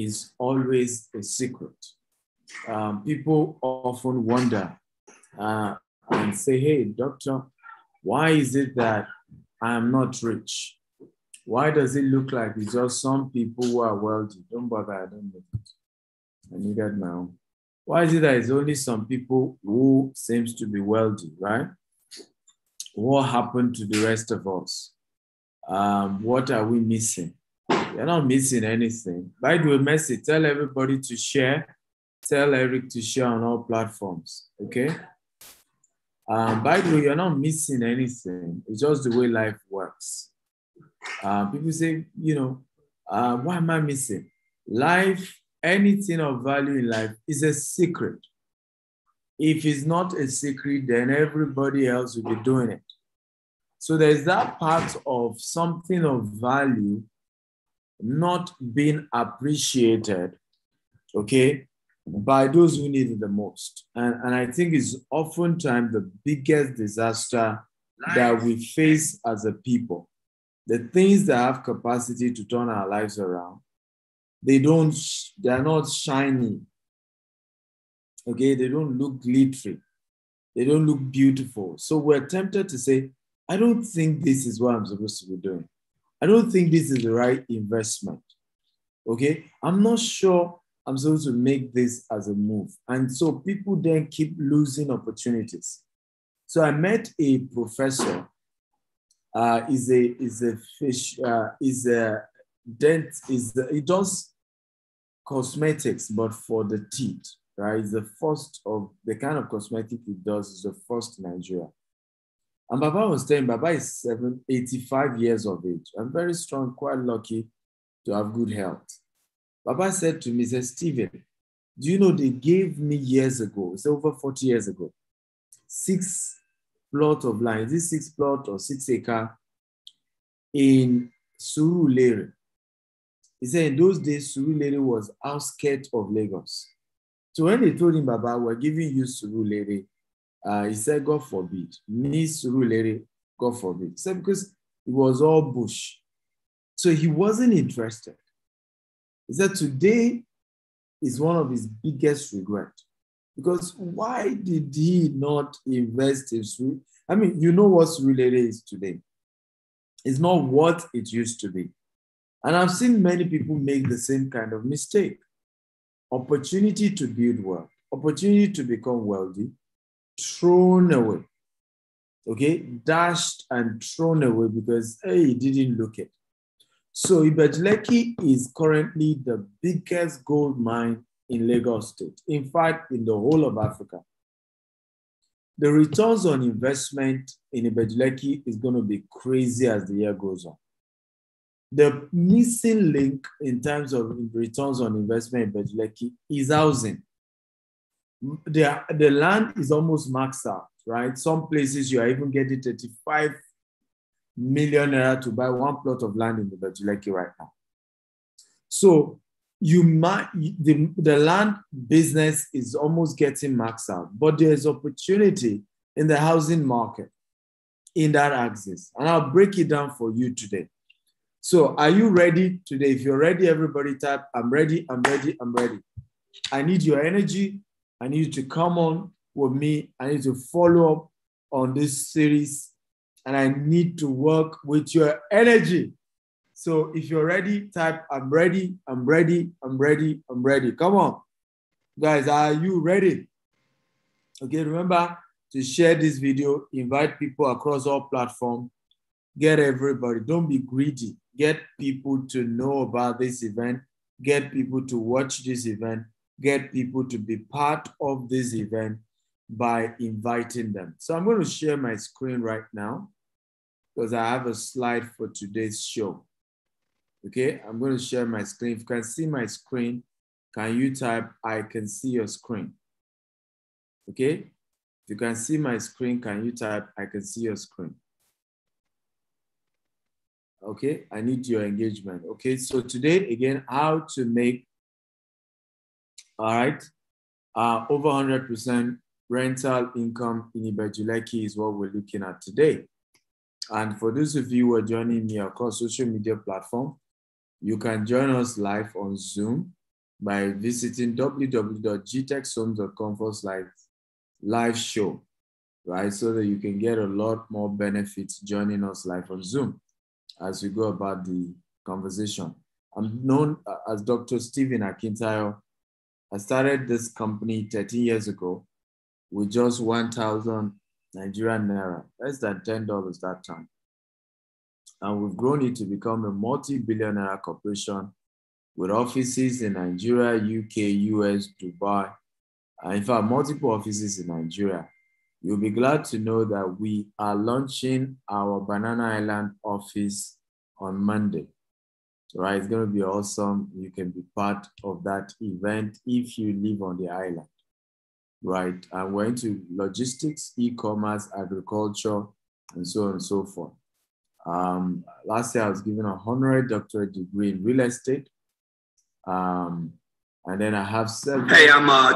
is always a secret. People often wonder and say, hey, doctor, why is it that I am not rich? Why does it look like it's just some people who are wealthy? Don't bother, I don't need it. I needed my own. Why is it that it's only some people who seems to be wealthy, right? What happened to the rest of us? What are we missing? You're not missing anything. By the way, Messi, tell everybody to share. Tell Eric to share on all platforms, okay? By the way, you're not missing anything. It's just the way life works. People say, why am I missing? Life, anything of value in life is a secret. If it's not a secret, then everybody else will be doing it. So there's that part of something of value not being appreciated, okay, by those who need it the most. And I think it's oftentimes the biggest disaster that we face as a people. The things that have capacity to turn our lives around, they're not shiny, okay? They don't look glittery. They don't look beautiful. So we're tempted to say, I don't think this is what I'm supposed to be doing. I don't think this is the right investment, okay? I'm not sure I'm supposed to make this as a move. And so people then keep losing opportunities. So I met a professor, he does cosmetics, but for the teeth, right? It's the first of the kind of cosmetic he does is the first in Nigeria. And Baba was saying, Baba is 85 years of age. I'm very strong, quite lucky to have good health. Baba said to me, he said, Stephen, do you know they gave me years ago, it's over 40 years ago, 6 plot of land, is it 6 plot or 6 acre in Surulere? He said in those days, Surulere was outskirts of Lagos. So when they told him, Baba, we're giving you Surulere, he said, God forbid. Me, Surulere, God forbid. He said, because it was all bush. So he wasn't interested. He said, today is one of his biggest regrets. Because why did he not invest in Surulere? I mean, you know what Surulere is today. It's not what it used to be. And I've seen many people make the same kind of mistake. Opportunity to build wealth, opportunity to become wealthy, thrown away, okay? Dashed and thrown away because, hey, he didn't look it. So Ibeju Lekki is currently the biggest gold mine in Lagos State. In fact, in the whole of Africa. The returns on investment in Ibeju Lekki is going to be crazy as the year goes on. The missing link in terms of returns on investment in Ibeju Lekki is housing. The land is almost maxed out, right? Some places you are even getting 35 million naira to buy one plot of land in Ibeju Lekki right now. So the land business is almost getting maxed out, but there's opportunity in the housing market in that axis. And I'll break it down for you today. So are you ready today? If you're ready, everybody type, I'm ready, I'm ready, I'm ready. I need your energy. I need you to come on with me. I need to follow up on this series. And I need to work with your energy. So if you're ready, type, I'm ready, I'm ready, I'm ready, I'm ready. Come on. Guys, are you ready? Okay, remember to share this video, invite people across all platforms, get everybody. Don't be greedy. Get people to know about this event, get people to watch this event, get people to be part of this event by inviting them. So I'm going to share my screen right now because I have a slide for today's show. Okay, I'm going to share my screen. If you can see my screen, can you type, I can see your screen? Okay, if you can see my screen, can you type, I can see your screen? Okay, I need your engagement. Okay, so today, again, how to make, all right, over 100% rental income in Ibeju Lekki is what we're looking at today. And for those of you who are joining me across social media platform, you can join us live on Zoom. by visiting www.gtexthomes.com/live show, right? So that you can get a lot more benefits joining us live on Zoom as we go about the conversation. I'm known as Dr. Stephen Akintayo. I started this company 13 years ago with just 1,000 Nigerian Naira, less than $10 that time. And we've grown it to become a multi-billion-naira corporation with offices in Nigeria, UK, US, Dubai, in fact, multiple offices in Nigeria. You'll be glad to know that we are launching our Banana Island office on Monday. Right, it's going to be awesome. You can be part of that event if you live on the island. Right, and we're into logistics, e-commerce, agriculture, and so on and so forth. Last year I was given a honorary doctorate degree in real estate. And then I have several. Hey,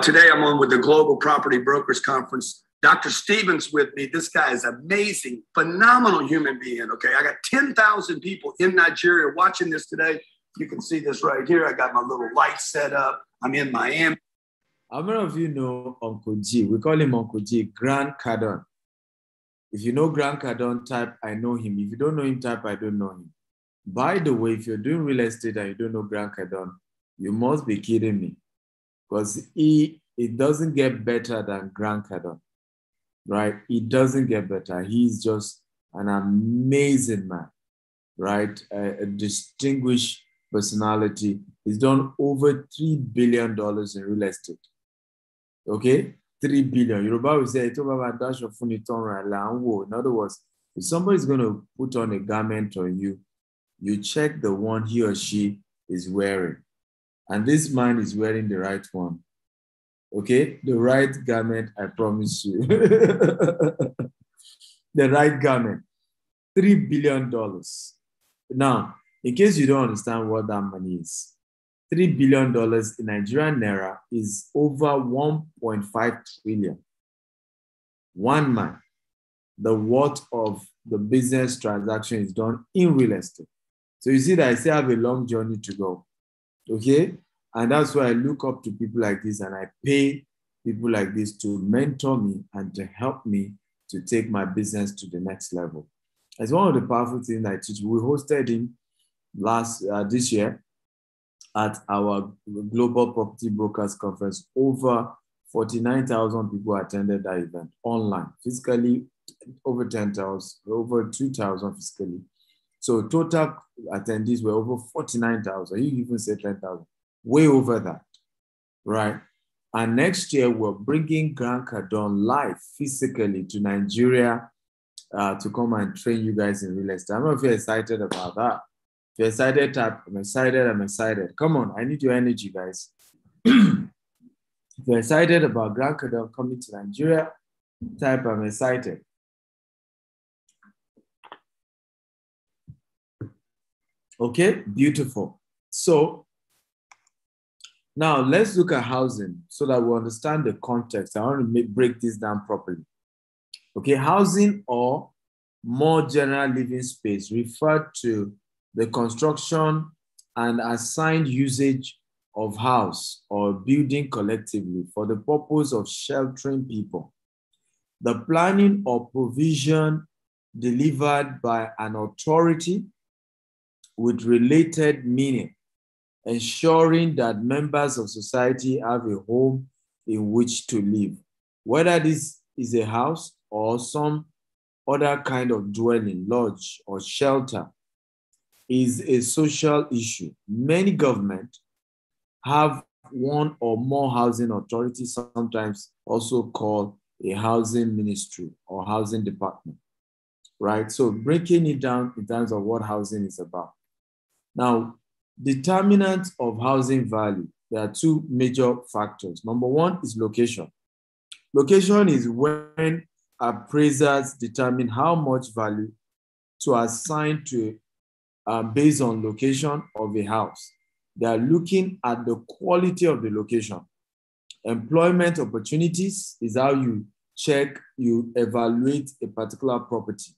today I'm on with the Global Property Brokers Conference. Dr. Stevens with me. This guy is amazing, phenomenal human being. Okay, I got 10,000 people in Nigeria watching this today. You can see this right here. I got my little light set up. I'm in Miami. How many of you know Uncle G? We call him Uncle G, Grant Cardone. If you know Grant Cardone, type I know him. If you don't know him, type I don't know him. By the way, if you're doing real estate and you don't know Grant Cardone, you must be kidding me, because it doesn't get better than Grant Cardone, right? It doesn't get better. He's just an amazing man, right? A distinguished personality. He's done over $3 billion in real estate. Okay, 3 billion. Yoruba will say, in other words, if somebody's going to put on a garment on you, you check the one he or she is wearing. And this man is wearing the right one. Okay, the right garment, I promise you. The right garment. $3 billion. Now, in case you don't understand what that money is, $3 billion in Nigerian Naira is over 1.5 trillion. One man, the worth of the business transaction is done in real estate. So you see that I still have a long journey to go. Okay? And that's why I look up to people like this, and I pay people like this to mentor me and to help me to take my business to the next level. It's one of the powerful things I teach. We hosted him this year at our Global Property Brokers Conference. Over 49,000 people attended that event online. Physically, over 10,000, over 2,000 physically. So total attendees were over 49,000. You even said 10,000. Way over that, right? And next year, we're bringing Grant Cardone live physically to Nigeria to come and train you guys in real estate. I don't know if you're excited about that. If you're excited, type, I'm excited, I'm excited. Come on, I need your energy, guys. If you're excited about Grant Cardone coming to Nigeria, type, I'm excited. Okay, beautiful. So, now, let's look at housing so that we understand the context. I want to break this down properly. Okay, housing, or more general living space, refer to the construction and assigned usage of house or building collectively for the purpose of sheltering people. The planning or provision delivered by an authority with related meaning, ensuring that members of society have a home in which to live. Whether this is a house or some other kind of dwelling, lodge, or shelter, is a social issue. Many governments have one or more housing authorities, sometimes also called a housing ministry or housing department, right? So breaking it down in terms of what housing is about. Now, determinants of housing value, there are two major factors. Number one is location. Location is when appraisers determine how much value to assign to based on location of a house. They are looking at the quality of the location. Employment opportunities is how you evaluate a particular property.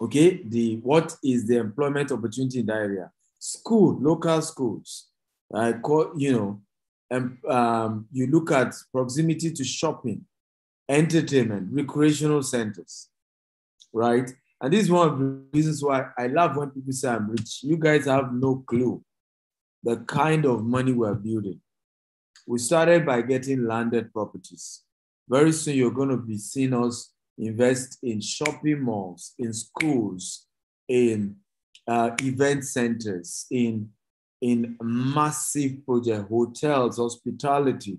Okay, what is the employment opportunity in that area? School, local schools. And you look at proximity to shopping, entertainment, recreational centers, right? And this is one of the reasons why I love when people say I'm rich. You guys have no clue the kind of money we're building. We started by getting landed properties. Very soon you're going to be seeing us invest in shopping malls, in schools, in event centers, in massive project, hotels, hospitality.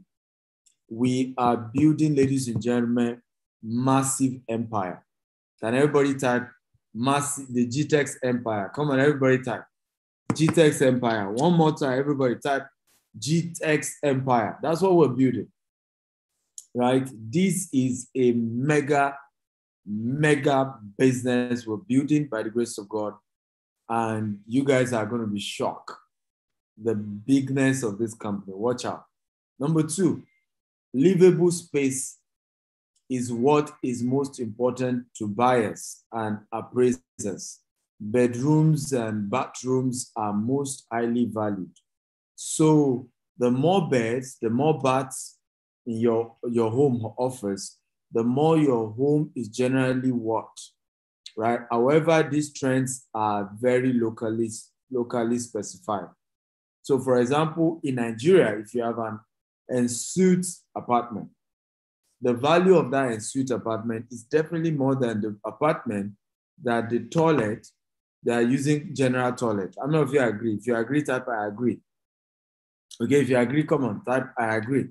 We are building, ladies and gentlemen, massive empire. Can everybody type the GText empire? Come on, everybody type GText empire. One more time, everybody type GText empire. That's what we're building, right? This is a mega business we're building by the grace of God. And you guys are going to be shocked. The bigness of this company. Watch out. Number 2, livable space is what is most important to buyers and appraisers. Bedrooms and bathrooms are most highly valued. So the more beds, the more baths in your home offers, the more your home is generally worth, right? However, these trends are very locally specified. So for example, in Nigeria, if you have an ensuite apartment, the value of that ensuite apartment is definitely more than the apartment that the toilet, they are using general toilet. I don't know if you agree. If you agree, type I agree. Okay, if you agree, come on, type I agree.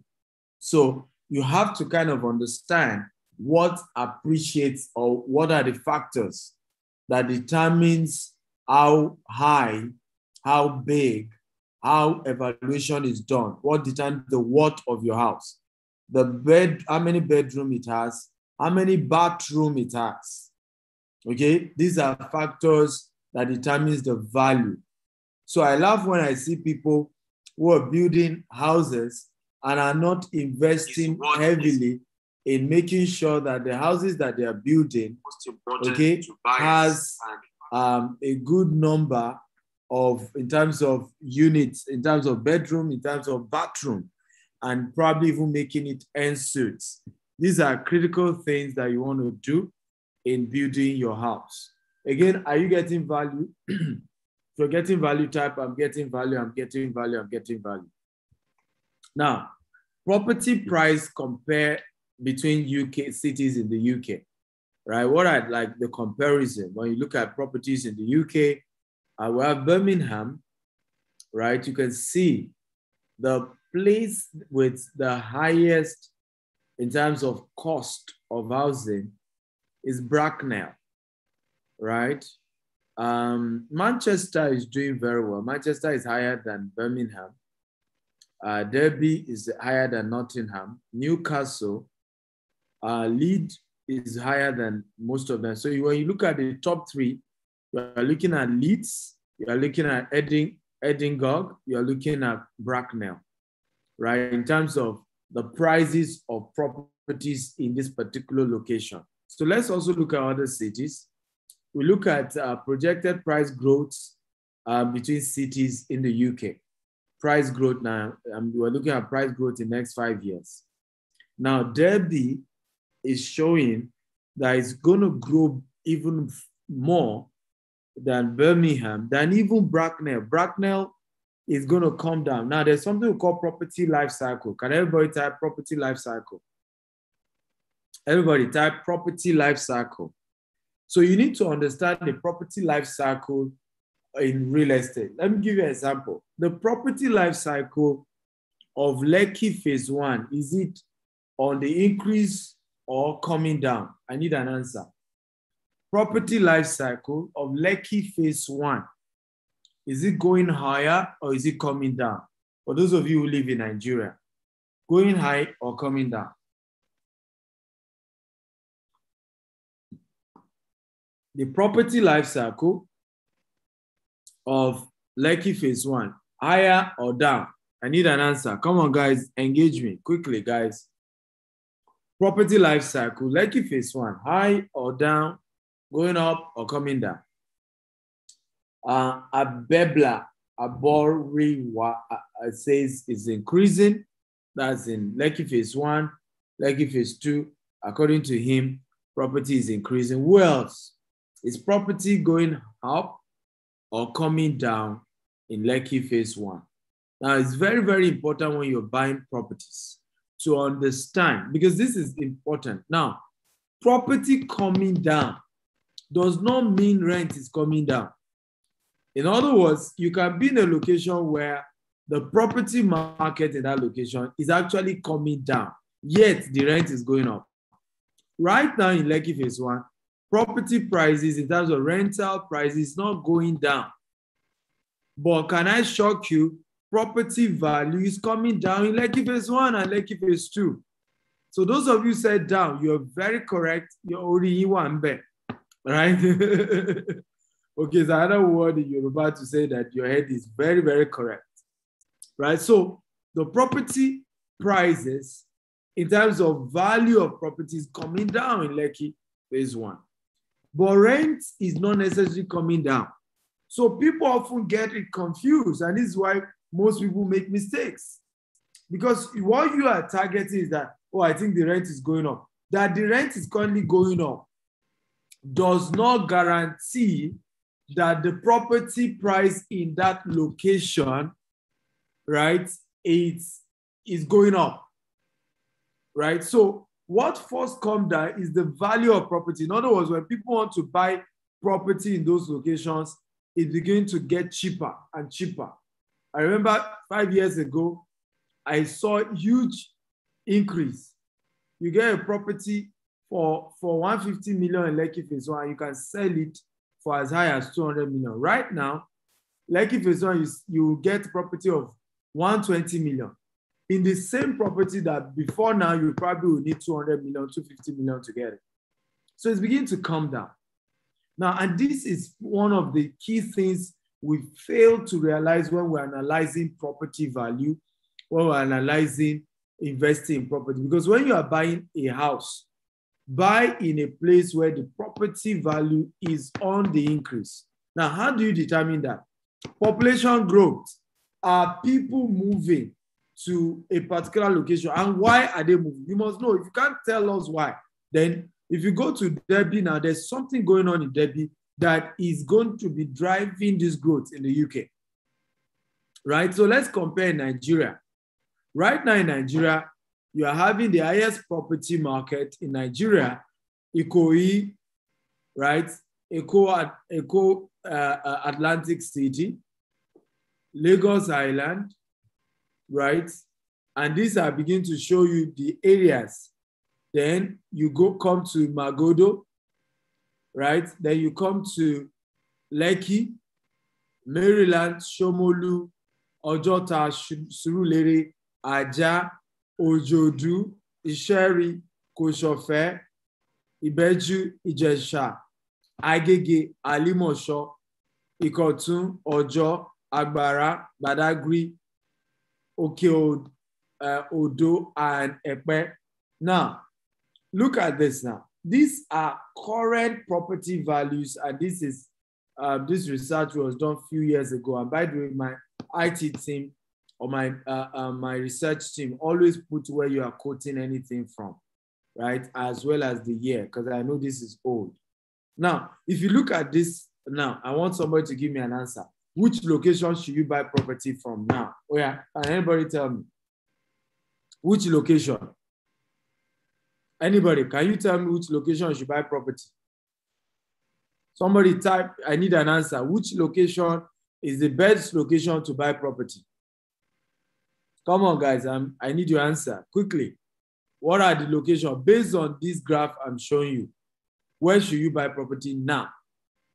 So you have to kind of understand what appreciates or what are the factors that determines how high, how big, how evaluation is done, what determines the worth of your house, the bed, how many bedroom it has, how many bathroom it has. Okay, these are factors that determines the value. So I love when I see people who are building houses and are not investing heavily in making sure that the houses that they are building, okay, has a good number of, in terms of units, in terms of bedroom, in terms of bathroom, and probably even making it ensuite. These are critical things that you want to do in building your house. Again, are you getting value? If you're getting value, type I'm getting value, I'm getting value, I'm getting value. Now, property price compare between UK cities in the UK, right? What I'd like the comparison, when you look at properties in the UK, we have Birmingham, right? You can see the place with the highest in terms of cost of housing is Bracknell, right? Manchester is doing very well. Manchester is higher than Birmingham. Derby is higher than Nottingham. Newcastle, Leeds is higher than most of them. So when you look at the top 3, you are looking at Leeds, you are looking at Edinburgh, you are looking at Bracknell, right? In terms of the prices of properties in this particular location. So let's also look at other cities. We look at projected price growth between cities in the UK. Price growth now, we're looking at price growth in the next 5 years. Now, Derby is showing that it's going to grow even more than Birmingham, than even Bracknell. Bracknell is going to come down. Now, there's something we call property life cycle. Can everybody type property life cycle? Everybody type property life cycle. So you need to understand the property life cycle in real estate. Let me give you an example. The property life cycle of Lekki phase 1, is it on the increase or coming down? I need an answer. Property life cycle of Lekki phase 1, is it going higher or is it coming down? For those of you who live in Nigeria, going high or coming down? The property life cycle of Lekki phase 1, higher or down? I need an answer. Come on, guys, engage me quickly, guys. Property life cycle, Lekki phase 1, high or down, going up or coming down? Abebla Aboriwa says is increasing. That's in Lekki phase 1, Lekki phase 2. According to him, property is increasing. Who else? Is property going up or coming down in Lekki phase 1? Now, it's very, very important when you're buying properties to understand, because this is important. Now, property coming down does not mean rent is coming down. In other words, you can be in a location where the property market in that location is actually coming down, yet the rent is going up. Right now in Lekki phase 1, property prices in terms of rental prices not going down. But can I shock you? Property value is coming down in Lekki phase 1 and Lekki phase 2. So those of you said down, you're very correct. You're already one bet, right? Okay, so another word in Yoruba to say that your head is very, very correct, right? So the property prices in terms of value of properties coming down in Lekki phase 1. But rent is not necessarily coming down. So people often get it confused, and this is why most people make mistakes. Because what you are targeting is that, oh, I think the rent is going up. That the rent is currently going up does not guarantee that the property price in that location, right, is going up, right? So what first comes down is the value of property. In other words, when people want to buy property in those locations, it's beginning to get cheaper and cheaper. I remember 5 years ago, I saw a huge increase. You get a property for 150 million in Lekki phase 1, you can sell it for as high as 200 million. Right now, Lekki phase 1, you get property of 120 million. In the same property that before now, you probably will need 200 million, 250 million to get it. So it's beginning to come down. Now, and this is one of the key things we fail to realize when we're analyzing property value, when we're analyzing investing in property. Because when you are buying a house, buy in a place where the property value is on the increase. Now, how do you determine that? Population growth. Are people moving to a particular location? And why are they moving? You must know. If you can't tell us why, then if you go to Derby now, there's something going on in Derby that is going to be driving this growth in the UK, right? So let's compare Nigeria. Right now in Nigeria, you are having the highest property market in Nigeria, Ikoyi, right? Atlantic City, Lagos Island, right? And these are beginning to show you the areas. Then you come to Magodo, right? Then you come to Lekki, Maryland, Shomolu, Ojota, Surulere, Aja, Ojodu, Isheri, Koshofe, Ibeju, Ijesha, Agege, Alimosho, Ikotun, Ojo, Agbara, Badagry, Oke Odo, and Epe. Now, look at this now. These are current property values, and this is this research was done a few years ago. And by the way, my IT team or my research team always put where you are quoting anything from, right? As well as the year, because I know this is old. Now, if you look at this now, I want somebody to give me an answer. Which location should you buy property from now? Oh yeah, can anybody tell me? Which location? Anybody, can you tell me which location you should buy property? Somebody type, I need an answer. Which location is the best location to buy property? Come on, guys, I need your answer quickly. What are the locations? Based on this graph I'm showing you, where should you buy property now?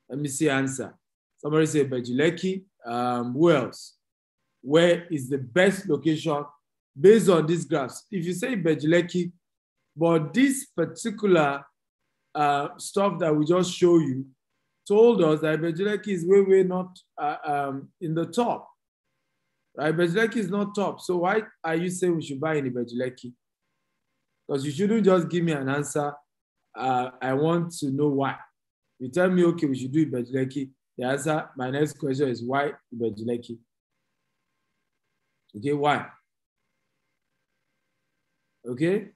Let me see answer. Somebody say Ibeju, Lekki. Who else? Where is the best location based on these graphs? If you say Ibeju, Lekki, but this particular stuff that we just show you told us that Ibeju, Lekki is way not in the top. Right? Ibeju, Lekki is not top. So why are you saying we should buy in Ibeju, Lekki? Because you shouldn't just give me an answer. I want to know why. You tell me, okay, we should do Ibeju, Lekki. The answer, my next question is why Ibeju, Lekki? Okay, why? Okay,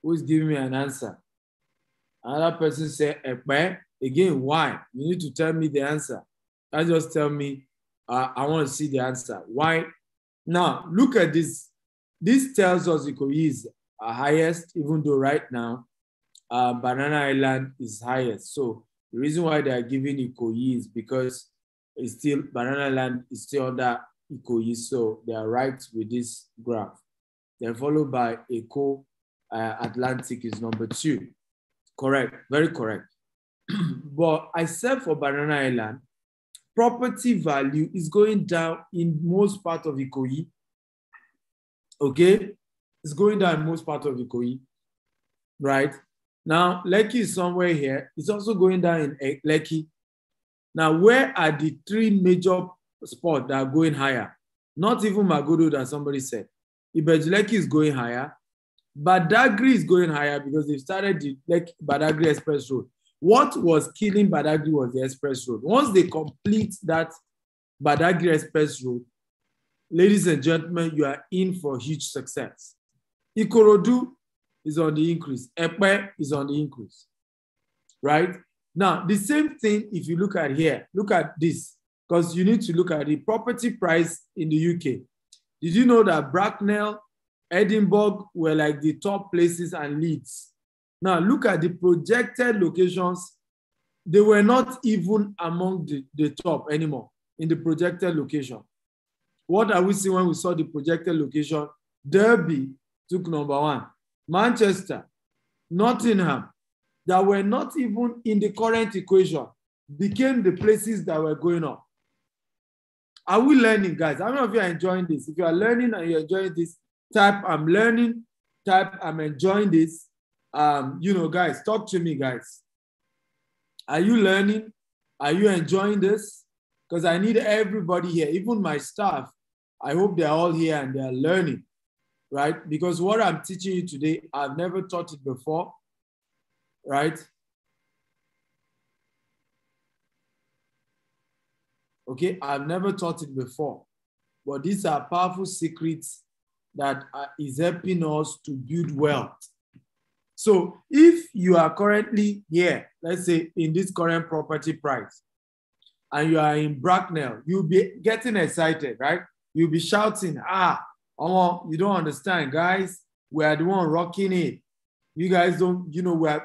who's giving me an answer? Another person said, again, why? You need to tell me the answer. I just tell me, I want to see the answer. Why? Now, look at this. This tells us Ikoyi is highest, even though right now, Banana Island is highest. So the reason why they are giving Ikoyi is because it's still, Banana Island is still under Ikoyi. So they are right with this graph. Then followed by Eko Atlantic is number 2. Correct, very correct. But I said for Banana Island, property value is going down in most part of Ikoyi. Okay, it's going down in most part of Ikoyi, right? Now, Lekki is somewhere here. It's also going down in Lekki. Now, where are the 3 major spots that are going higher? Not even Magodo that somebody said. Ibeju Lekki is going higher. Badagry is going higher because they've started the Badagry Express Road. What was killing Badagry was the Express Road. Once they complete that Badagry Express Road, ladies and gentlemen, you are in for huge success. Ikorodu is on the increase. Epe is on the increase, right? Now, the same thing if you look at here. Look at this, because you need to look at the property price in the UK. Did you know that Bracknell, Edinburgh were like the top places and Leeds? Now, look at the projected locations. They were not even among the top anymore in the projected location. What are we seeing when we saw the projected location? Derby took number 1. Manchester, Nottingham, that were not even in the current equation, became the places that were going up. Are we learning, guys? How many of you are enjoying this? If you are learning and you're enjoying this, type I'm learning, type I'm enjoying this. You know, guys, talk to me, guys. Are you learning? Are you enjoying this? Because I need everybody here, even my staff. I hope they're all here and they're learning, right? Because what I'm teaching you today, I've never taught it before, right? Okay, I've never taught it before, but these are powerful secrets that is helping us to build wealth. So if you are currently here, let's say in this current property price, and you are in Bracknell, you'll be getting excited, right? You'll be shouting, you don't understand, guys. We are the one rocking it. You guys don't,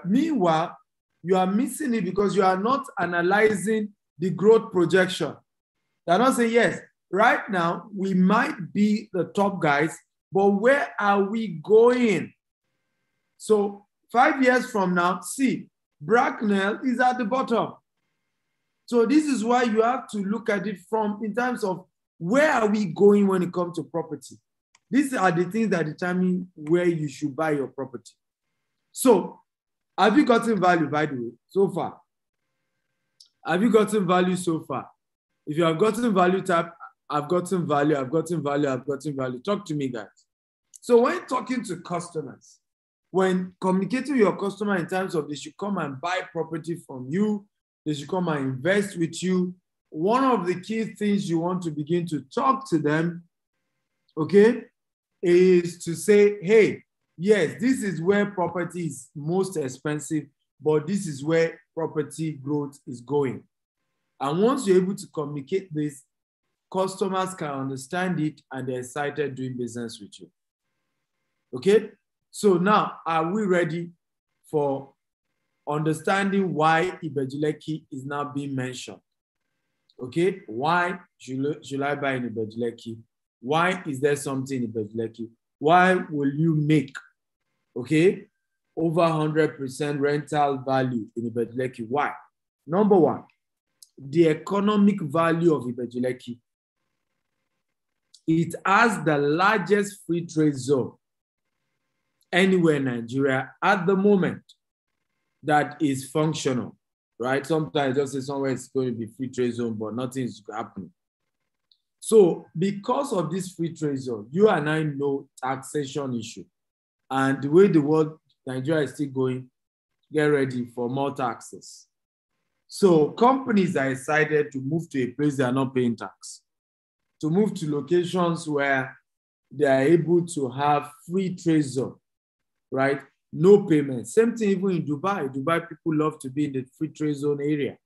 meanwhile, you are missing it because you are not analyzing the growth projection. They're not saying, yes, right now, we might be the top guys, but where are we going? So 5 years from now, see, Bracknell is at the bottom. So this is why you have to look at it in terms of where are we going when it comes to property. These are the things that determine where you should buy your property. So have you gotten value, by the way, so far? Have you gotten value so far? If you have gotten value, type, I've gotten value, I've gotten value, I've gotten value. Talk to me, guys. So when talking to customers, when communicating with your customer in terms of they should come and buy property from you, they should come and invest with you, one of the key things you want to begin to talk to them, okay, is to say, hey, yes, this is where property is most expensive, but this is where property growth is going. And once you're able to communicate this, customers can understand it and they're excited doing business with you. Okay? So now, are we ready for understanding why Ibeju Lekki is now being mentioned? Okay? Why should I buy in Ibeju Lekki? Why is there something in Ibeju Lekki? Why will you make, okay, over 100% rental value in Ibeju Lekki? Why? Number 1, the economic value of Ibeju Lekki. It has the largest free trade zone anywhere in Nigeria at the moment that is functional, right? Sometimes just say somewhere it's going to be free trade zone, but nothing is happening. So because of this free trade zone, you and I know taxation issue. And the way the world, Nigeria is still going, get ready for more taxes. So companies are excited to move to a place they are not paying tax, to move to locations where they are able to have free trade zone, right? No payment. Same thing even in Dubai. Dubai people love to be in the free trade zone area.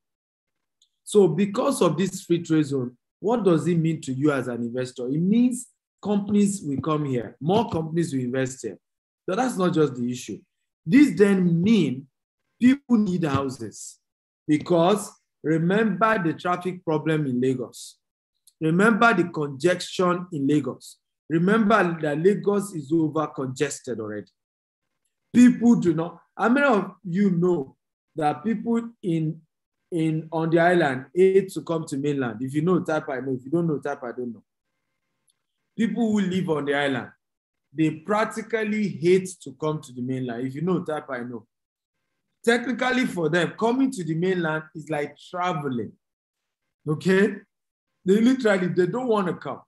So because of this free trade zone, what does it mean to you as an investor? It means companies will come here. More companies will invest here. So that's not just the issue. This then means people need houses because remember the traffic problem in Lagos. Remember the congestion in Lagos. Remember that Lagos is over congested already. People do not. How many of you know that people on the island hate to come to mainland? If you know, type I know. If you don't know, type I don't know. People who live on the island, they practically hate to come to the mainland. If you know, type I know. Technically for them, coming to the mainland is like traveling. Okay? They don't want to come.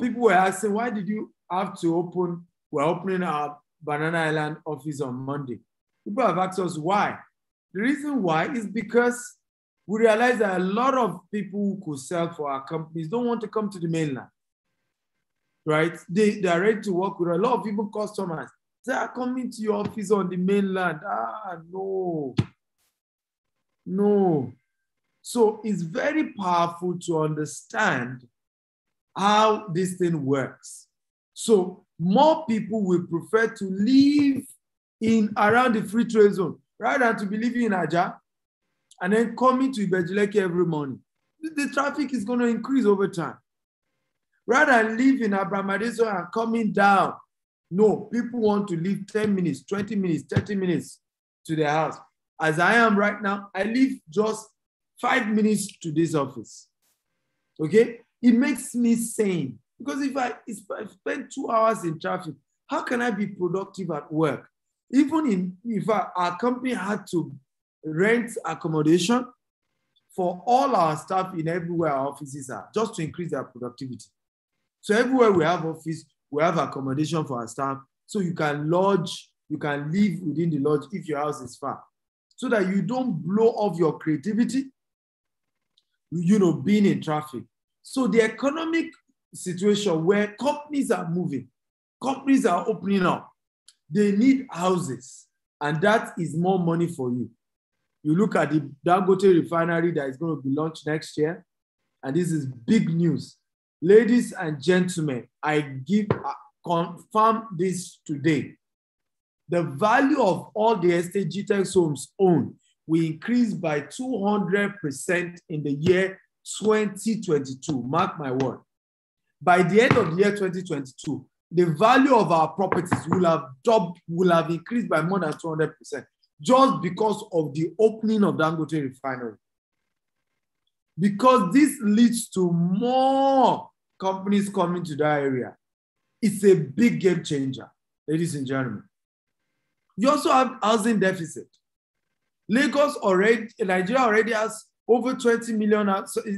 People were asking, why did you have to open, we're opening our Banana Island office on Monday. People have asked us why. The reason why is because we realize that a lot of people who could sell for our companies don't want to come to the mainland, right? They are ready to work with a lot of people, customers. They are coming to your office on the mainland. No. So it's very powerful to understand how this thing works. So more people will prefer to live in around the free trade zone rather than to be living in Aja and then coming to Ibeju Lekki every morning. The traffic is going to increase over time. Rather than live in Abramadeso and coming down. No, people want to live 10 minutes, 20 minutes, 30 minutes to their house. As I am right now, I live just 5 minutes to this office. Okay? It makes me sane. Because if I spend 2 hours in traffic, how can I be productive at work? Even if our company had to rent accommodation for all our staff in everywhere our offices are, just to increase their productivity. So everywhere we have office, we have accommodation for our staff. So you can lodge, you can live within the lodge if your house is far. So that you don't blow off your creativity, being in traffic. So the economic situation where companies are moving, companies are opening up, they need houses, and that is more money for you. You look at the Dangote refinery that is going to be launched next year, and this is big news. Ladies and gentlemen, I confirm this today. The value of all the estate GText homes owned will increase by 200% in the year 2022. Mark my word. By the end of the year 2022, the value of our properties will have increased by more than 200% just because of the opening of Dangote refinery. Because this leads to more companies coming to that area. It's a big game changer, ladies and gentlemen. You also have housing deficit. Nigeria already has over 20 million,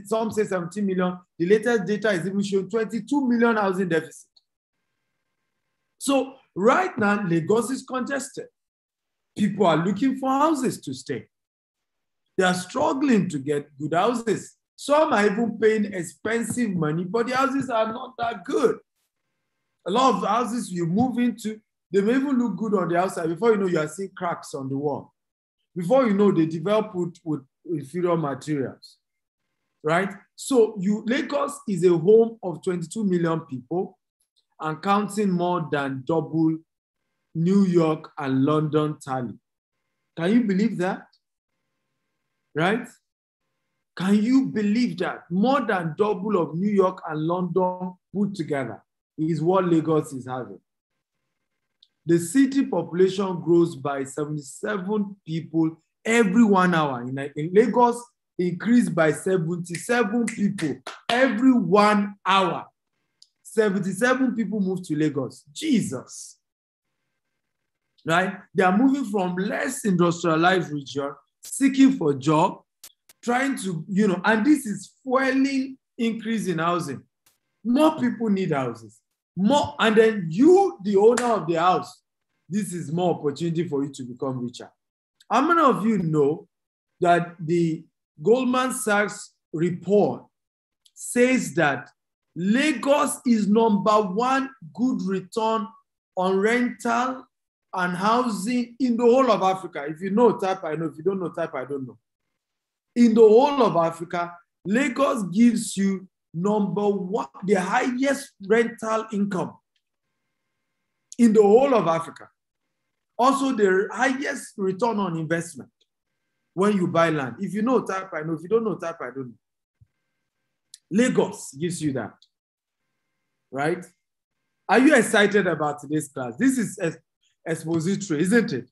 some say 17 million. The latest data is even showing 22 million housing deficit. So right now, Lagos is congested. People are looking for houses to stay. They are struggling to get good houses. Some are even paying expensive money, but the houses are not that good. A lot of houses you move into, they may even look good on the outside. Before you know, you are seeing cracks on the wall. Before you know, they develop with inferior materials, right? So Lagos is a home of 22 million people and counting more than double New York and London tally. Can you believe that? Right? Can you believe that? More than double of New York and London put together is what Lagos is having. The city population grows by 77 people every 1 hour. In Lagos, increased by 77 people every 1 hour. 77 people move to Lagos. Jesus. Right? They are moving from less industrialized region, seeking for job, trying to, and this is fueling increase in housing. More people need houses. More, and then you, the owner of the house, this is more opportunity for you to become richer. How many of you know that the Goldman Sachs report says that Lagos is #1 good return on rental and housing in the whole of Africa. If you know, type I know. If you don't know, type I don't know. In the whole of Africa, Lagos gives you #1, the highest rental income in the whole of Africa. Also, the highest return on investment when you buy land. If you know, type I know. If you don't know, type I don't know. Lagos gives you that, right? Are you excited about today's class? This is expository, isn't it?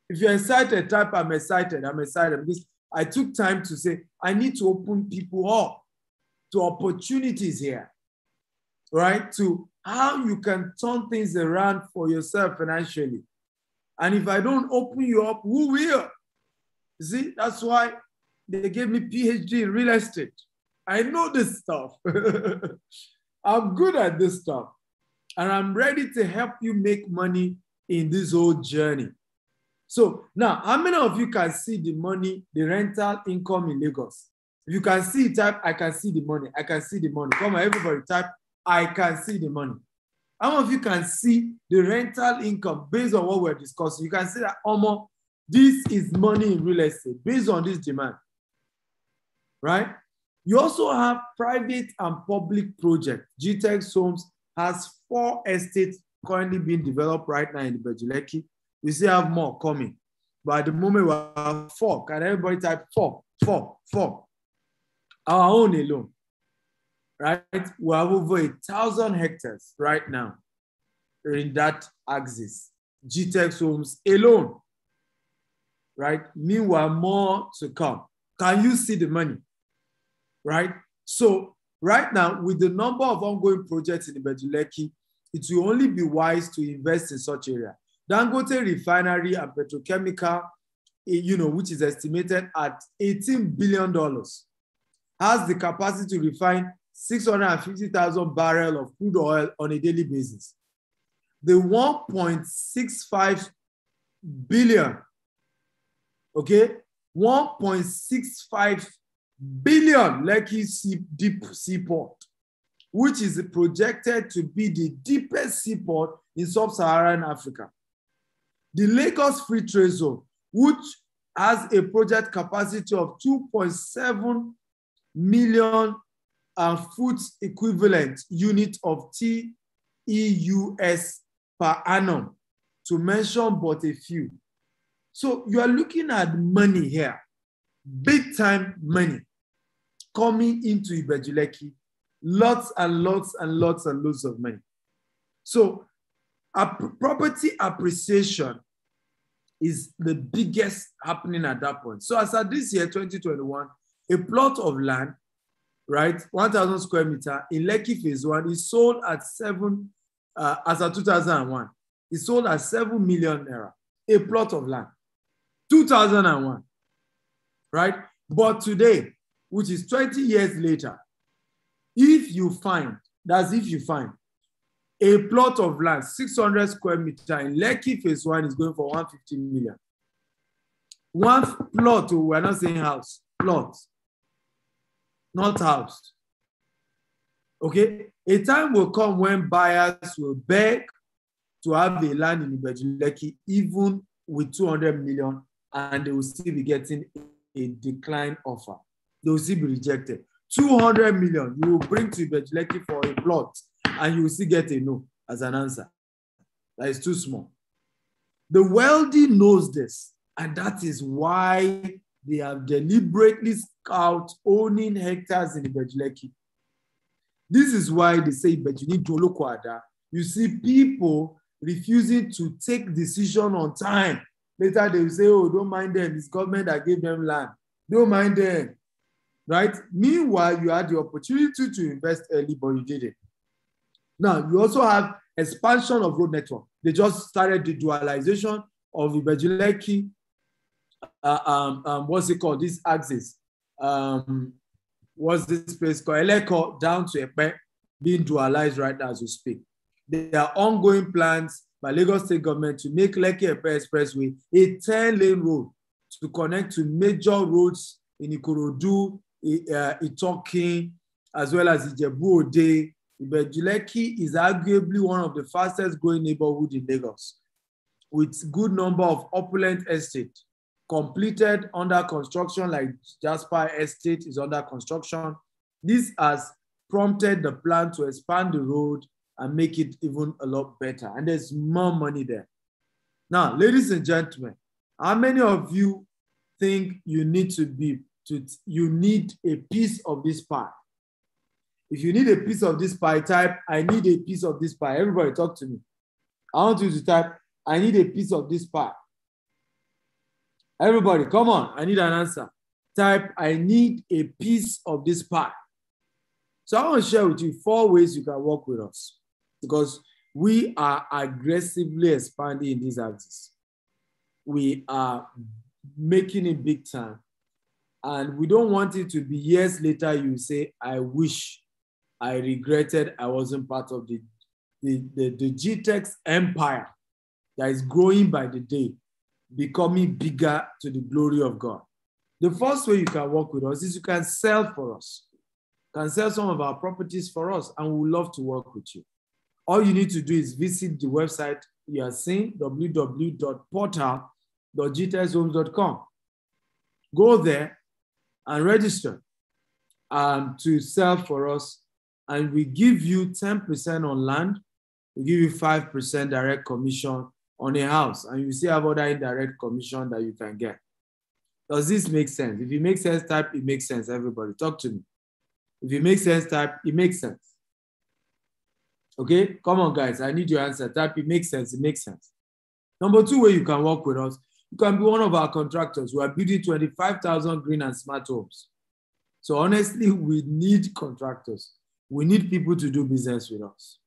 If you're excited, type I'm excited. I'm excited because I took time to say, I need to open people up to opportunities here, right? To how you can turn things around for yourself financially. And if I don't open you up, who will? You see, that's why they gave me PhD in real estate. I know this stuff. I'm good at this stuff. And I'm ready to help you make money in this whole journey. So now, how many of you can see the money, the rental income in Lagos? If you can see, type, I can see the money. I can see the money. Come on, everybody type, I can see the money. How many of you can see the rental income based on what we're discussing? You can see that, this is money in real estate based on this demand, right? You also have private and public projects. GText Homes has 4 estates currently being developed right now in Ibeju, Lekki. We still have more coming. But at the moment, we have 4. Can everybody type 4? 4, 4. Our own alone, right? We have over 1,000 hectares right now in that axis. GText Homes alone, right? Meanwhile, more to come. Can you see the money, right? So right now, with the number of ongoing projects in Ibeju, Lekki, it will only be wise to invest in such area. Dangote Refinery and Petrochemical, which is estimated at $18 billion, has the capacity to refine 650,000 barrels of crude oil on a daily basis. The 1.65 billion, okay, 1.65 billion Lekki deep seaport, which is projected to be the deepest seaport in sub-Saharan Africa. The Lagos Free Trade Zone, which has a project capacity of 2.7 million foot equivalent unit of TEUs per annum, to mention but a few. So you are looking at money here, big time money coming into Ibeju Lekki, lots and lots and lots and lots of money. So property appreciation is the biggest happening at that point. So as at this year, 2021, a plot of land, right, 1,000 square meter in Lekki phase 1 is sold at as of 2001, it's sold at 7 million naira, a plot of land, 2001, right? But today, which is 20 years later, if you find a plot of land, 600 square meter in Lekki phase 1 is going for 150 million. One plot, we're not saying house, plot, not house. Okay, a time will come when buyers will beg to have a land in Ibeju Lekki, even with 200 million, and they will still be getting a decline offer. They will still be rejected. 200 million you will bring to Ibeju Lekki for a plot, and you will still get a no as an answer. That is too small. The wealthy knows this, and that is why they have deliberately scouted owning hectares in Ibeju Lekki. This is why they say Ibeju need to look at that. You see people refusing to take decision on time. Later they will say, oh, don't mind them. It's government that gave them land. Don't mind them, right? Meanwhile, you had the opportunity to invest early, but you didn't. Now, you also have expansion of road network. They just started the dualization of Ibeju Lekki. What's it called? This axis. What's this place called? Eleko down to Epe, being dualized right now as we speak. There are ongoing plans by Lagos State government to make Lekki-Epe Expressway a 10-lane road to connect to major roads in Ikorodu, Itokin, as well as Ijebu-Ode, Ibeju Lekki is arguably one of the fastest growing neighborhoods in Lagos, with good number of opulent estate completed under construction, like Jasper Estate is under construction. This has prompted the plan to expand the road and make it even a lot better. And there's more money there. Now, ladies and gentlemen, how many of you think you need a piece of this pie? If you need a piece of this pie, type, I need a piece of this pie. Everybody talk to me. I want you to type, I need a piece of this pie. Everybody, come on. I need an answer. Type, I need a piece of this pie. So I want to share with you 4 ways you can work with us, because we are aggressively expanding in these axes. We are making it big time. And we don't want it to be years later you say, I wish, I regretted I wasn't part of the GText empire that is growing by the day, becoming bigger to the glory of God. The first way you can work with us is you can sell for us. You can sell some of our properties for us, and we would love to work with you. All you need to do is visit the website you are seeing, www.portal.gtexthomes.com. Go there and register to sell for us, and we give you 10% on land. We give you 5% direct commission on a house, and you still have other indirect commission that you can get. Does this make sense? If it makes sense, type, it makes sense. Everybody, talk to me. If it makes sense, type, it makes sense. Okay, come on, guys. I need your answer. Type, it makes sense. It makes sense. Number 2 way you can work with us, you can be one of our contractors. We are building 25,000 green and smart homes. So honestly, we need contractors. We need people to do business with us.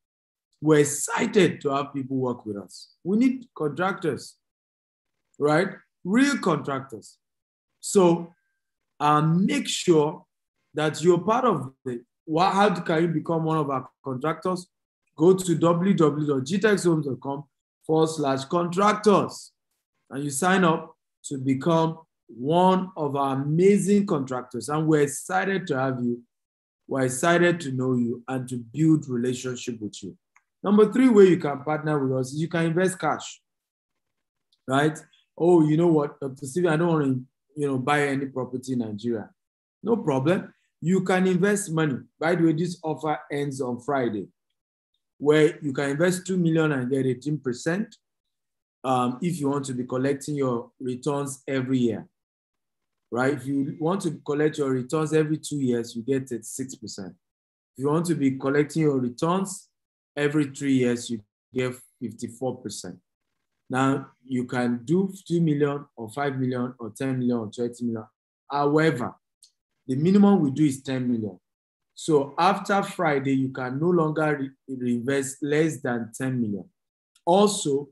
We're excited to have people work with us. We need contractors, right? Real contractors. So make sure that you're part of it. How can you become one of our contractors? Go to www.gtexthomes.com/contractors, and you sign up to become one of our amazing contractors. And we're excited to have you. We're excited to know you and to build relationship with you. Number 3 way you can partner with us is you can invest cash, right? Oh, you know what, Dr. Stephen, I don't want to buy any property in Nigeria. No problem. You can invest money. By the way, this offer ends on Friday, where you can invest 2 million and get 18%. If you want to be collecting your returns every year, right? If you want to collect your returns every 2 years, you get 6%. If you want to be collecting your returns every 3 years, you get 54%. Now, you can do 2 million or 5 million or 10 million or 20 million. However, the minimum we do is 10 million. So after Friday, you can no longer reinvest less than 10 million. Also,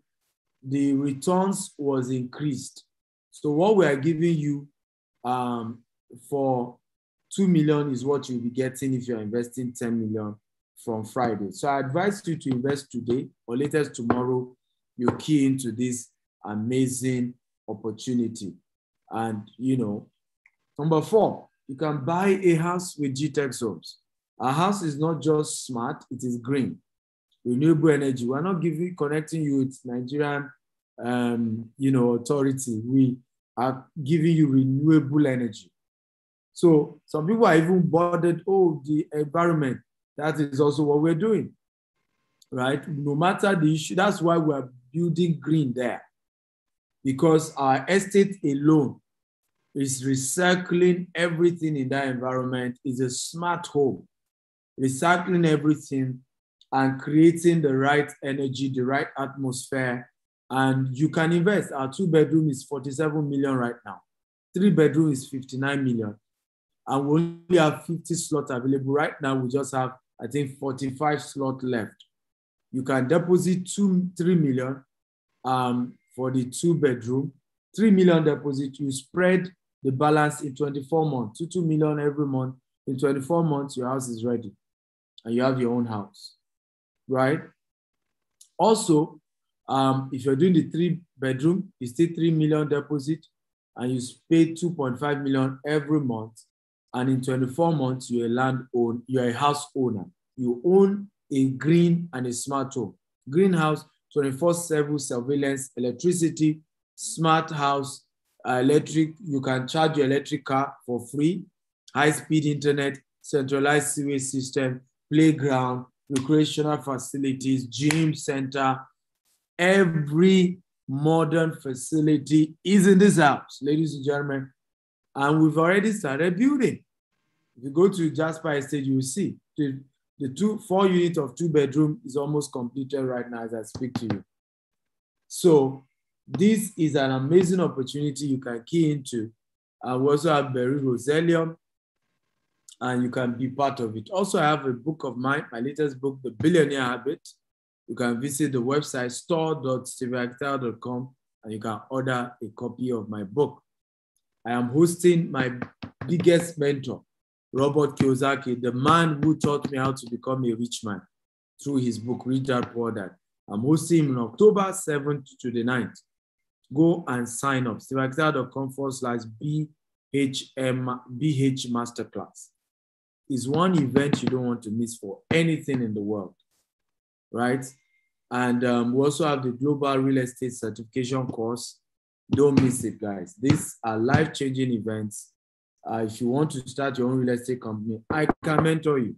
the returns was increased. So what we are giving you for 2 million is what you'll be getting if you're investing 10 million from Friday. So I advise you to invest today, or latest tomorrow, you key into this amazing opportunity. And, number 4, you can buy a house with GText Homes. Our house is not just smart, it is green. Renewable energy. We're not connecting you with Nigerian authority. We are giving you renewable energy. So some people are even bothered, the environment. That is also what we're doing, right? No matter the issue, that's why we're building green there. Because our estate alone is recycling everything in that environment. Is a smart home, recycling everything and creating the right energy, the right atmosphere. And you can invest. Our 2-bedroom is 47 million right now. 3-bedroom is 59 million. And we only have 50 slots available. Right now, we just have, I think, 45 slots left. You can deposit 3 million for the 2-bedroom. 3 million deposit, you spread the balance in 24 months, 2 million every month. In 24 months, your house is ready and you have your own house, right? Also, if you're doing the 3-bedroom, you still 3 million deposit and you pay 2.5 million every month. And in 24 months, you're a house owner. you own a green and a smart home. Greenhouse, 24/7 surveillance, electricity, smart house, electric, you can charge your electric car for free, high-speed internet, centralized sewage system, playground, recreational facilities, gym center. Every modern facility is in this house, ladies and gentlemen, and we've already started building. If you go to Jasper Estate, you will see the 4 units of 2-bedroom is almost completed right now as I speak to you. So this is an amazing opportunity you can key into. We also have Berry Roselium, and you can be part of it. Also, I have a book of mine, my latest book, The Billionaire Habit. You can visit the website store.steveactel.com and you can order a copy of my book. I am hosting my biggest mentor, Robert Kiyosaki, the man who taught me how to become a rich man through his book, Rich Dad Poor Dad. I'm hosting him on October 7th to the 9th. Go and sign up, steveactel.com/BH Masterclass. It's one event you don't want to miss for anything in the world, right? And we also have the Global Real Estate Certification course. Don't miss it, guys. These are life-changing events. If you want to start your own real estate company, I can mentor you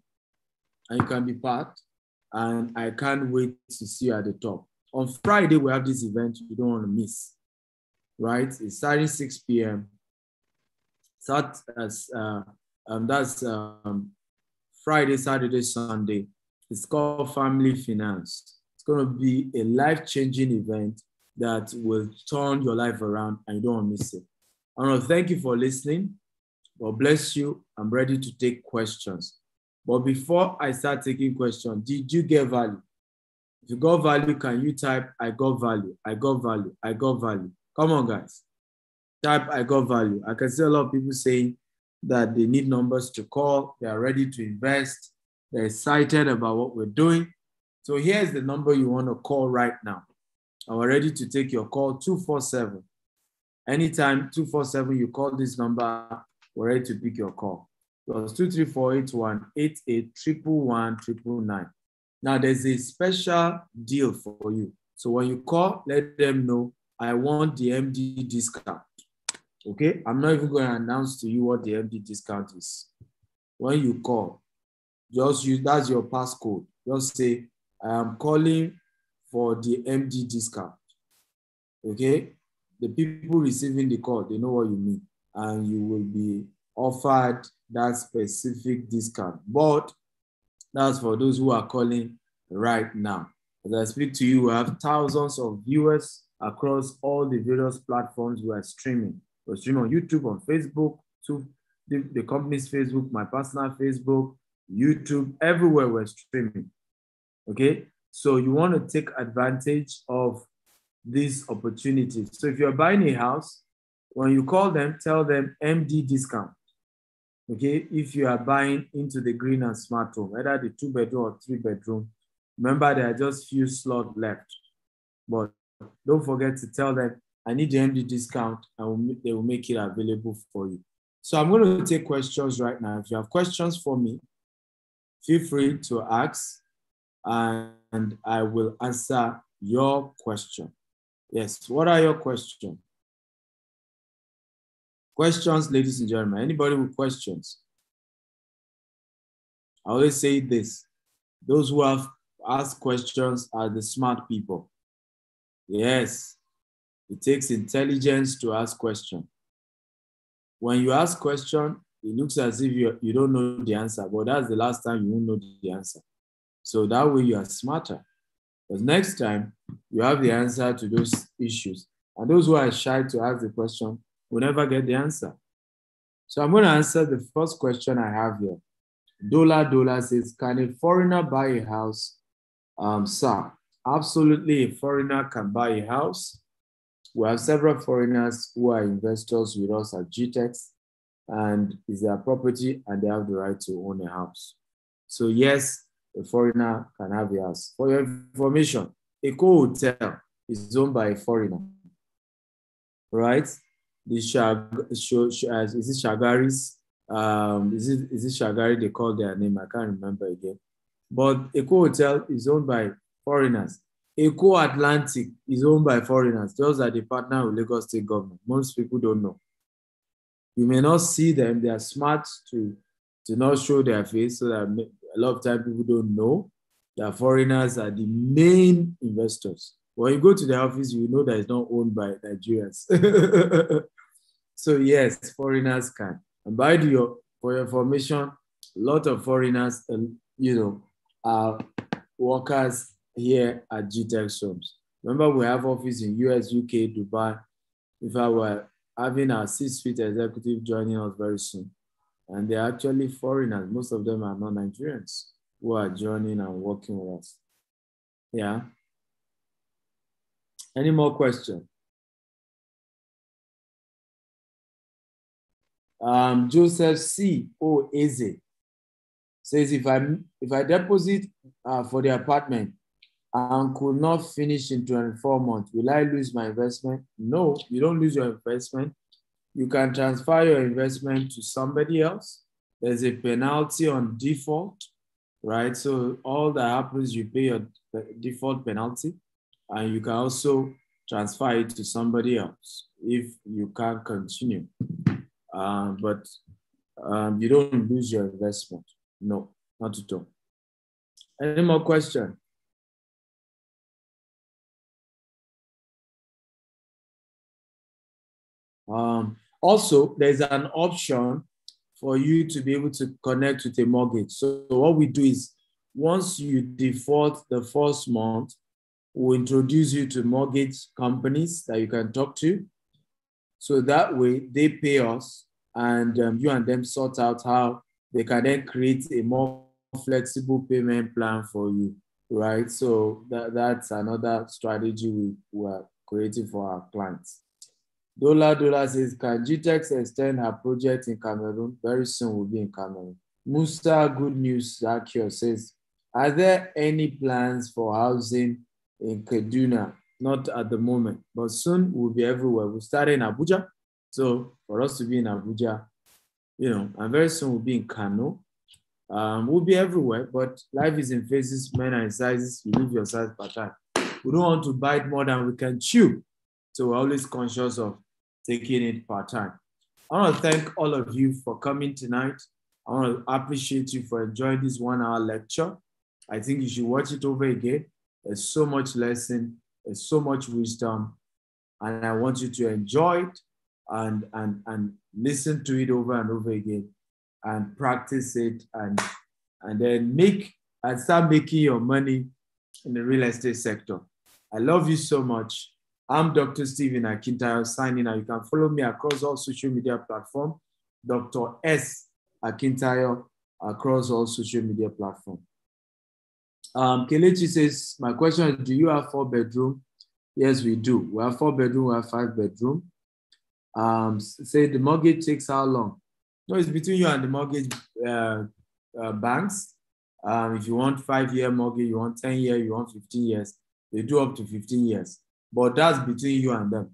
and you can be part. And I can't wait to see you at the top. On Friday, we have this event you don't want to miss, right? It's starting 6 p.m. That's Friday, Saturday, Sunday. It's called Family Finance. It's going to be a life-changing event that will turn your life around and you don't want to miss it. I want to thank you for listening. God bless you. I'm ready to take questions. But before I start taking questions, did you get value? If you got value, can you type, I got value, I got value, I got value? Come on, guys. Type, I got value. I can see a lot of people saying that they need numbers to call. They are ready to invest. They're excited about what we're doing. So here's the number you want to call right now. I'm ready to take your call, 247. Anytime, 247, you call this number, we're ready to pick your call. Plus 234-8188-111-199. Now there's a special deal for you. So when you call, let them know I want the MD discount. Okay, I'm not even going to announce to you what the MD discount is. When you call, just use, that's your passcode. Just say, I am calling for the MD discount. Okay, the people receiving the call, they know what you mean, and you will be offered that specific discount. But that's for those who are calling right now. As I speak to you, we have thousands of viewers across all the various platforms we are streaming. We're streaming on YouTube, on Facebook, to the company's Facebook, my personal Facebook, YouTube, everywhere we're streaming. Okay, so you want to take advantage of these opportunities. So if you're buying a house, when you call them, tell them MD discount. Okay, if you are buying into the green and smart home, either the 2-bedroom or 3-bedroom, remember there are just few slots left. But don't forget to tell them, I need the MD discount, and they will make it available for you. So I'm going to take questions right now. If you have questions for me, feel free to ask, and I will answer your question. Yes, what are your questions? Questions, ladies and gentlemen. Anybody with questions? I always say this. Those who have asked questions are the smart people. Yes, it takes intelligence to ask questions. When you ask questions, it looks as if you don't know the answer, but that's the last time you won't know the answer. So that way you are smarter. Because next time, you have the answer to those issues. And those who are shy to ask the question will never get the answer. So I'm going to answer the first question I have here. Dola says, can a foreigner buy a house? Sir, absolutely, a foreigner can buy a house. We have several foreigners who are investors with us at GText, and it's their property and they have the right to own a house. So yes, a foreigner can have a house. For your information, a hotel is owned by a foreigner, right? Is it Shagaris? Is it Shagari? They call their name. I can't remember again. But Eco Hotel is owned by foreigners. Eco Atlantic is owned by foreigners. Those are the partner with Lagos State government. Most people don't know. You may not see them. They are smart to not show their face, so that a lot of time people don't know that foreigners are the main investors. When you go to the office, you know that it's not owned by Nigerians. So yes, foreigners can. And for your information, a lot of foreigners, are workers here at GText Homes. Remember, we have office in US, UK, Dubai. In fact, we're having our C-suite executive joining us very soon. And they're actually foreigners. Most of them are not Nigerians who are joining and working with us. Yeah. Any more questions? Joseph C. O. Eze says, if I deposit for the apartment and could not finish in 24 months, will I lose my investment? No, you don't lose your investment. You can transfer your investment to somebody else. There's a penalty on default, right? So all that happens, you pay your default penalty, and you can also transfer it to somebody else if you can't continue. But you don't lose your investment. No, not at all. Any more questions? Also, there's an option for you to be able to connect with a mortgage. So what we do is, once you default the first month, we'll introduce you to mortgage companies that you can talk to. So that way they pay us, and you and them sort out how they can then create a more flexible payment plan for you, right? So that's another strategy we are creating for our clients. Dola says, can GText extend her project in Cameroon? Very soon we'll be in Cameroon. Musa Good News Zakio says, are there any plans for housing in Kaduna? Not at the moment, but soon we'll be everywhere. We'll start in Abuja. So for us to be in Abuja, and very soon we'll be in Kano. We'll be everywhere, but life is in phases, men are in sizes. You live your size per time. We don't want to bite more than we can chew. So we're always conscious of taking it part time. I want to thank all of you for coming tonight. I want to appreciate you for enjoying this 1 hour lecture. I think you should watch it over again. There's so much lesson, there's so much wisdom, and I want you to enjoy it and listen to it over and over again and practice it and then start making your money in the real estate sector. I love you so much. I'm Dr. Stephen Akintayo signing out. You can follow me across all social media platforms, Dr. S. Akintayo across all social media platforms. Kelechi says, my question is, do you have 4-bedroom? Yes, we do. We have 4-bedroom, we have 5-bedroom. Say the mortgage takes how long? No, it's between you and the mortgage banks. If you want 5-year mortgage, you want 10-year, you want 15 years, they do up to 15 years. But that's between you and them.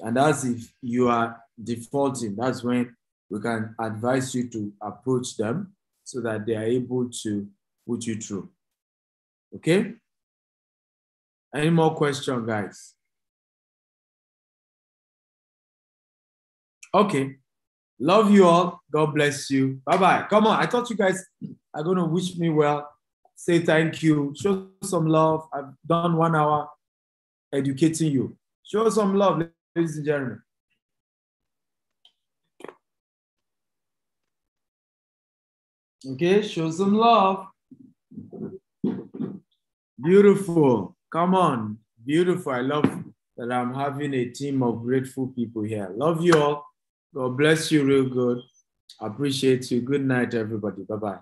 And that's if you are defaulting. That's when we can advise you to approach them so that they are able to put you through. Okay? Any more questions, guys? Okay. Love you all. God bless you. Bye-bye. Come on. I thought you guys are going to wish me well. Say thank you. Show some love. I've done 1 hour educating you. Show some love, ladies and gentlemen. Okay, show some love. Beautiful. Come on. Beautiful. I love that I'm having a team of grateful people here. Love you all. God bless you real good. Appreciate you. Good night, everybody. Bye-bye.